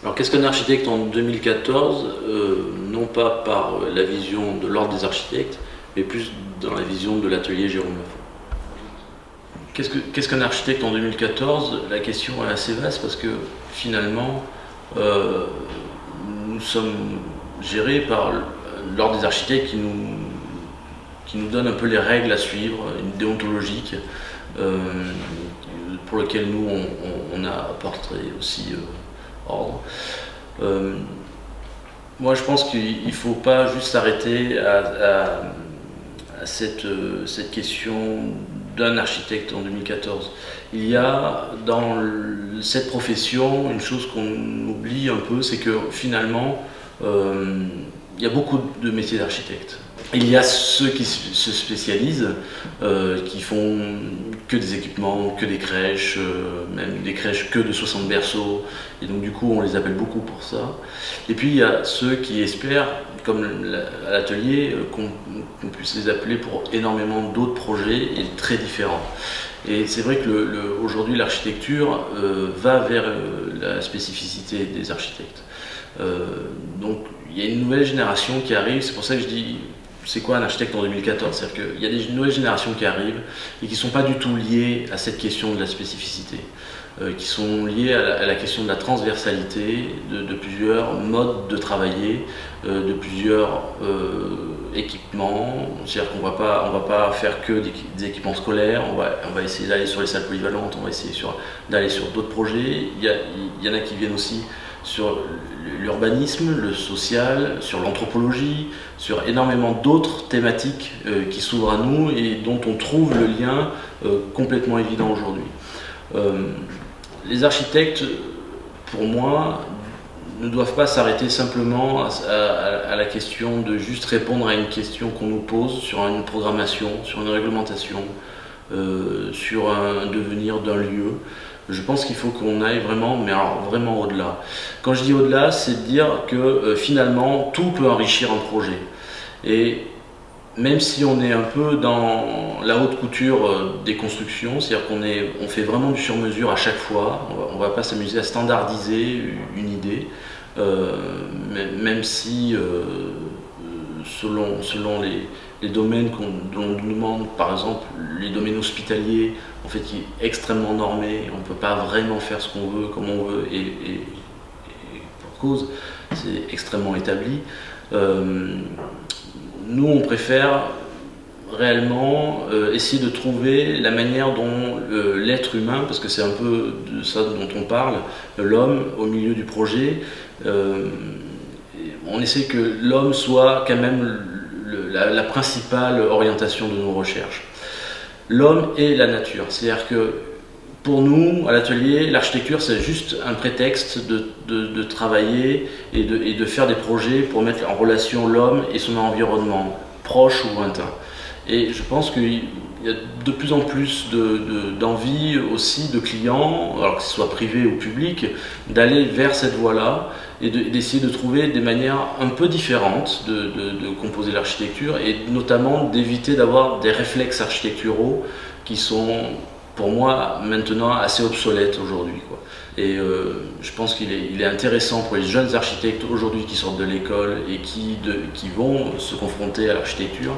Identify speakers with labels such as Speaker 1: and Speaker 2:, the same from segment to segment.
Speaker 1: Alors qu'est-ce qu'un architecte en 2014? Non pas par la vision de l'ordre des architectes, mais plus dans la vision de l'atelier Jérôme Lafont. Qu'est-ce qu'un architecte en 2014? La question est assez vaste parce que finalement nous sommes gérés par l'ordre des architectes qui nous donne un peu les règles à suivre, une déontologique pour lequel nous on a apporté aussi ordre. Moi je pense qu'il ne faut pas juste s'arrêter à cette question d'un architecte en 2014. Il y a dans cette profession une chose qu'on oublie un peu, c'est que finalement il y a beaucoup de métiers d'architecte. Il y a ceux qui se spécialisent, qui font que des équipements, que des crèches, même des crèches que de 60 berceaux, et donc du coup on les appelle beaucoup pour ça. Et puis il y a ceux qui espèrent, comme à l'atelier, qu'on puisse les appeler pour énormément d'autres projets et très différents. Et c'est vrai que aujourd'hui l'architecture va vers la spécificité des architectes. Donc il y a une nouvelle génération qui arrive, c'est pour ça que je dis c'est quoi un architecte en 2014? C'est-à-dire qu'il y a des nouvelles générations qui arrivent et qui ne sont pas du tout liées à cette question de la spécificité, qui sont liées à la question de la transversalité, de plusieurs modes de travailler, de plusieurs équipements. C'est-à-dire qu'on ne va pas faire que des équipements scolaires, on va essayer d'aller sur les salles polyvalentes, on va essayer d'aller sur d'autres projets. Il y en a qui viennent aussi sur l'urbanisme, le social, sur l'anthropologie, sur énormément d'autres thématiques qui s'ouvrent à nous et dont on trouve le lien complètement évident aujourd'hui. Les architectes, pour moi, ne doivent pas s'arrêter simplement à la question de juste répondre à une question qu'on nous pose sur une programmation, sur une réglementation, sur un devenir d'un lieu. Je pense qu'il faut qu'on aille vraiment, mais alors vraiment au-delà. Quand je dis au-delà, c'est de dire que finalement, tout peut enrichir un projet. Et même si on est un peu dans la haute couture des constructions, c'est-à-dire qu'on fait vraiment du sur-mesure à chaque fois, on ne va pas s'amuser à standardiser une idée, même si selon les domaines dont on nous demande, par exemple les domaines hospitaliers, en fait, qui est extrêmement normé, on ne peut pas vraiment faire ce qu'on veut, comme on veut, et pour cause, c'est extrêmement établi. Nous, on préfère réellement essayer de trouver la manière dont l'être humain, parce que c'est un peu de ça dont on parle, l'homme au milieu du projet, on essaie que l'homme soit quand même la principale orientation de nos recherches. L'homme et la nature, c'est-à-dire que pour nous, à l'atelier, l'architecture c'est juste un prétexte de travailler et de faire des projets pour mettre en relation l'homme et son environnement, proche ou lointain. Et je pense qu'il y a de plus en plus d'envie aussi de clients, alors que ce soit privé ou public, d'aller vers cette voie-là et d'essayer de trouver des manières un peu différentes de composer l'architecture et notamment d'éviter d'avoir des réflexes architecturaux qui sont pour moi maintenant assez obsolètes aujourd'hui. Et je pense qu'il est intéressant pour les jeunes architectes aujourd'hui qui sortent de l'école et qui vont se confronter à l'architecture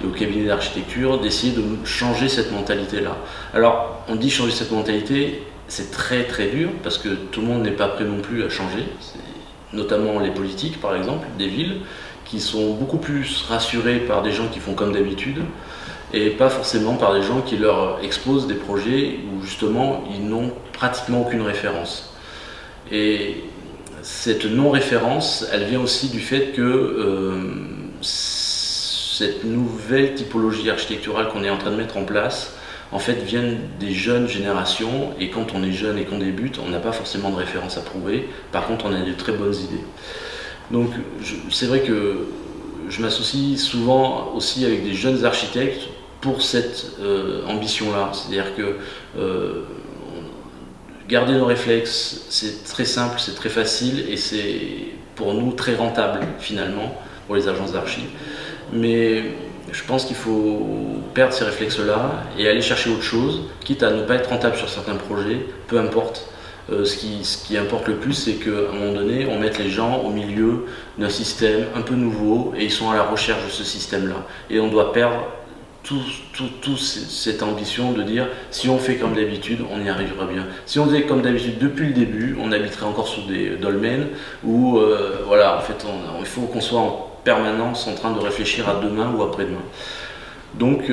Speaker 1: et au cabinet d'architecture d'essayer de changer cette mentalité-là. Alors on dit changer cette mentalité, c'est très très dur parce que tout le monde n'est pas prêt non plus à changer, notamment les politiques par exemple, des villes qui sont beaucoup plus rassurées par des gens qui font comme d'habitude et pas forcément par des gens qui leur exposent des projets où justement ils n'ont pratiquement aucune référence. Et cette non-référence, elle vient aussi du fait que cette nouvelle typologie architecturale qu'on est en train de mettre en place, en fait, viennent des jeunes générations, et quand on est jeune et qu'on débute, on n'a pas forcément de référence à prouver, par contre on a de très bonnes idées. Donc c'est vrai que je m'associe souvent aussi avec des jeunes architectes pour cette ambition-là, c'est-à-dire que garder nos réflexes, c'est très simple, c'est très facile et c'est pour nous très rentable finalement pour les agences d'archi. Mais je pense qu'il faut perdre ces réflexes-là et aller chercher autre chose, quitte à ne pas être rentable sur certains projets, peu importe, Ce qui importe le plus, c'est qu'à un moment donné, on mette les gens au milieu d'un système un peu nouveau et ils sont à la recherche de ce système-là. Et on doit perdre cette ambition de dire si on fait comme d'habitude, on y arrivera bien. Si on faisait comme d'habitude depuis le début, on habiterait encore sous des dolmens où voilà, en fait, il faut qu'on soit en permanence en train de réfléchir à demain ou après-demain. Donc,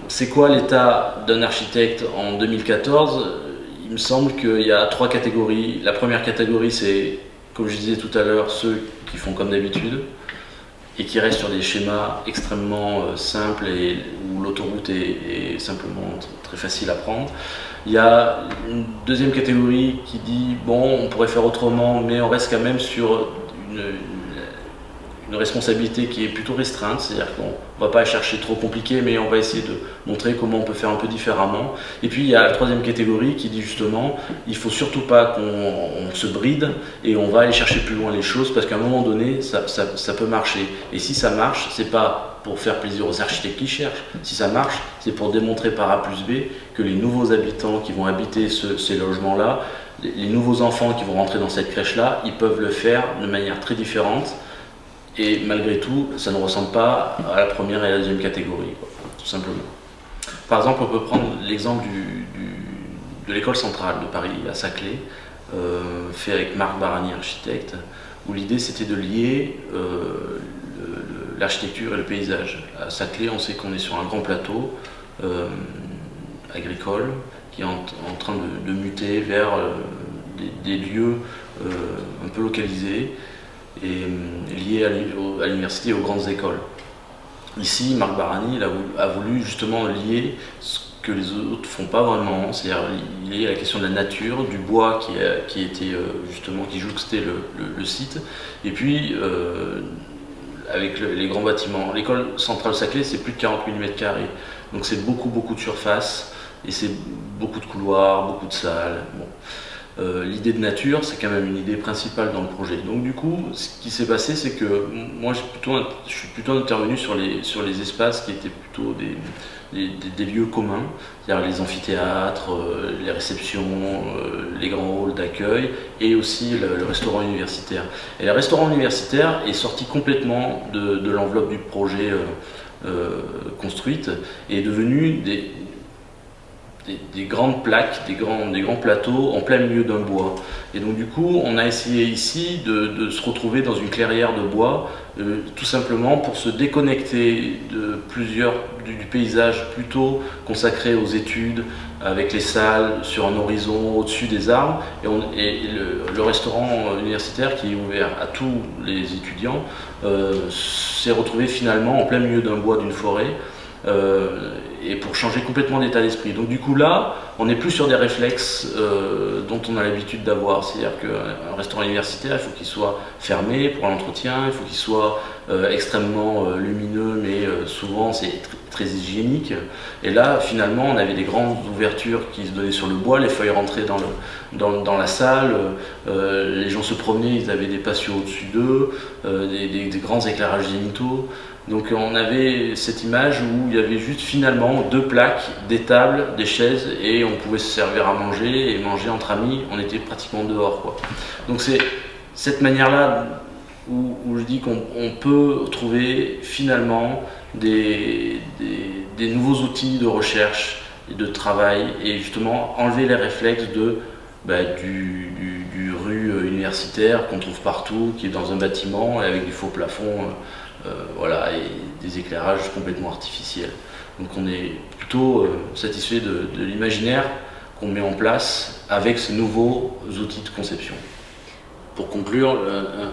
Speaker 1: c'est quoi l'état d'un architecte en 2014 ? Il me semble qu'il y a 3 catégories. La première catégorie, c'est, comme je disais tout à l'heure, ceux qui font comme d'habitude et qui restent sur des schémas extrêmement simples et où l'autoroute est simplement très facile à prendre. Il y a une deuxième catégorie qui dit bon, on pourrait faire autrement, mais on reste quand même sur une responsabilité qui est plutôt restreinte, c'est-à-dire qu'on ne va pas chercher trop compliqué, mais on va essayer de montrer comment on peut faire un peu différemment. Et puis il y a la troisième catégorie qui dit justement, il ne faut surtout pas qu'on se bride et on va aller chercher plus loin les choses parce qu'à un moment donné, ça peut marcher. Et si ça marche, c'est pas pour faire plaisir aux architectes qui cherchent. Si ça marche, c'est pour démontrer par A plus B que les nouveaux habitants qui vont habiter ces logements-là, les nouveaux enfants qui vont rentrer dans cette crèche-là, ils peuvent le faire de manière très différente. Et malgré tout, ça ne ressemble pas à la première et à la deuxième catégorie, quoi, tout simplement. Par exemple, on peut prendre l'exemple de l'école centrale de Paris à Saclay, fait avec Marc Barani, architecte, où l'idée c'était de lier l'architecture et le paysage. À Saclay, on sait qu'on est sur un grand plateau agricole qui est en train de muter vers des lieux un peu localisés et lié à l'université et aux grandes écoles. Ici, Marc Barani a voulu justement lier ce que les autres ne font pas vraiment, c'est-à-dire lier la question de la nature, du bois qui jouxtait le site, et puis avec les grands bâtiments. L'école centrale Saclay, c'est plus de 40 000 m², donc c'est beaucoup de surface, et c'est beaucoup de couloirs, beaucoup de salles. Bon. L'idée de nature, c'est quand même une idée principale dans le projet. Donc du coup, ce qui s'est passé, c'est que moi, je suis plutôt intervenu sur les espaces qui étaient plutôt des lieux communs, c'est-à-dire les amphithéâtres, les réceptions, les grands halls d'accueil, et aussi le restaurant universitaire. Et le restaurant universitaire est sorti complètement de l'enveloppe du projet construite et est devenu des grandes plaques, des grands plateaux en plein milieu d'un bois. Et donc du coup, on a essayé ici de se retrouver dans une clairière de bois, tout simplement pour se déconnecter du paysage plutôt consacré aux études, avec les salles sur un horizon au-dessus des arbres, et le restaurant universitaire qui est ouvert à tous les étudiants s'est retrouvé finalement en plein milieu d'un bois, d'une forêt, et pour changer complètement d'état d'esprit. Donc du coup là, on n'est plus sur des réflexes dont on a l'habitude d'avoir, c'est-à-dire qu'un restaurant universitaire, il faut qu'il soit fermé pour l'entretien, il faut qu'il soit extrêmement lumineux, mais souvent c'est très hygiénique. Et là, finalement, on avait des grandes ouvertures qui se donnaient sur le bois, les feuilles rentraient dans la salle, les gens se promenaient, ils avaient des patios au-dessus d'eux, des grands éclairages zénithaux. Donc on avait cette image où il y avait juste finalement 2 plaques, des tables, des chaises, et on pouvait se servir à manger et manger entre amis, on était pratiquement dehors, quoi. Donc c'est cette manière-là où je dis qu'on peut trouver finalement des nouveaux outils de recherche et de travail, et justement enlever les réflexes du rue universitaire qu'on trouve partout, qui est dans un bâtiment et avec du faux plafond, voilà, et des éclairages complètement artificiels. Donc on est plutôt satisfait de l'imaginaire qu'on met en place avec ces nouveaux outils de conception. Pour conclure,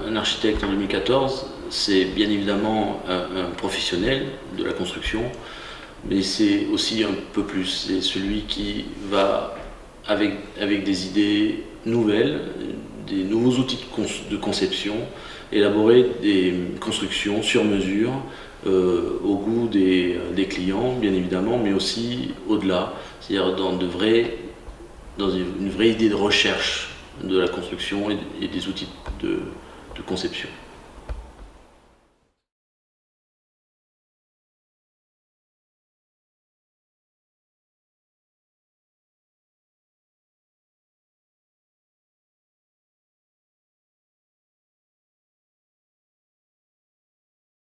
Speaker 1: un architecte en 2014, c'est bien évidemment un professionnel de la construction, mais c'est aussi un peu plus, c'est celui qui va avec des idées nouvelles, des nouveaux outils de conception, élaborer des constructions sur mesure au goût des clients, bien évidemment, mais aussi au-delà, c'est-à-dire dans une vraie idée de recherche de la construction et des outils de conception.